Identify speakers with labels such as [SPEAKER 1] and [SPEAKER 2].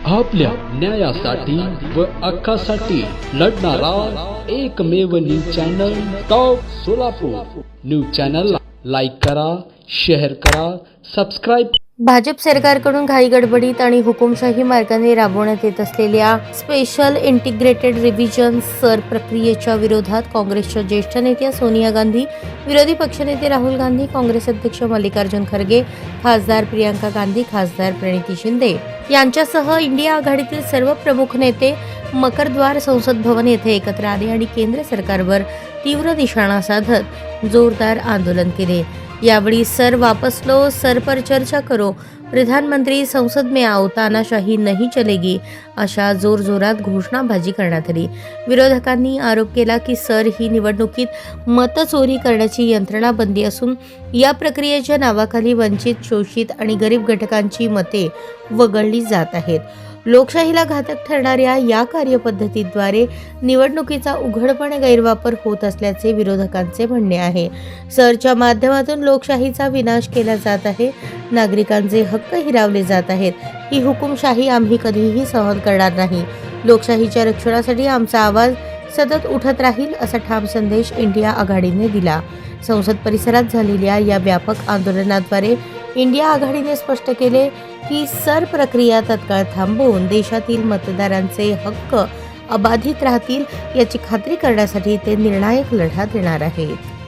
[SPEAKER 1] आपल्या न्यायासाठी व हक्कासाठी लढणारा एकमेव news channel top Solapur. News चॅनलला लाईक करा, शेअर करा, सबस्क्राईब।
[SPEAKER 2] भाजप सरकारकडून घाई गडबडीत आणि हुकुमशाही मार्गाने राबवण्यात येत असलेल्या स्पेशल इंटिग्रेटेड रिव्हिजन सर प्रक्रियेच्या विरोधात काँग्रेसच्या ज्येष्ठ नेत्या सोनिया गांधी, विरोधी पक्षनेते राहुल गांधी, काँग्रेस अध्यक्ष मल्लिकार्जुन खरगे, खासदार प्रियंका गांधी, खासदार प्रणिती शिंदे यांच्यासह इंडिया आघाडीतील सर्व प्रमुख नेते मकरद्वार संसद भवन येथे एकत्र आले आणि केंद्र सरकारवर तीव्र निशाणा साधत जोरदार आंदोलन केले। यावेळी सर वापस लो, सर पर चर्चा करो, प्रधानमंत्री संसद में आओ, तानाशाही नहीं चलेगी अशा जोरजोरात घोषणाबाजी करण्यात आली। विरोधकांनी आरोप केला की सर ही निवडणुकीत मतचोरी करण्याची यंत्रणाबंदी असून या प्रक्रियेच्या नावाखाली वंचित, शोषित आणि गरीब घटकांची मते वगळली जात आहेत। लोकशाहीला घातक ठरणाऱ्या या कार्यपद्धतीद्वारे निवडणुकीचा उघडपणे गैरवापर होत असल्याचे विरोधकांचे म्हणणे आहे। सरच्या माध्यमातून लोकशाहीचा विनाश केला जात आहे, नागरिकांचे हक्क हिरावले जात आहेत। ही हुकुमशाही आम्ही कधीही सहन करणार नाही। लोकशाहीच्या रक्षणासाठी आमचा आवाज सतत उठत राहील असा ठाम संदेश इंडिया आघाडीने दिला। संसद परिसरात झालेल्या या व्यापक आंदोलनाद्वारे इंडिया आघाडीने स्पष्ट केले की सर प्रक्रिया तत्काळ थांबवून देशातील मतदारांचे हक्क अबाधित राहतील याची खात्री करण्यासाठी ते निर्णायक लढा देणार आहेत।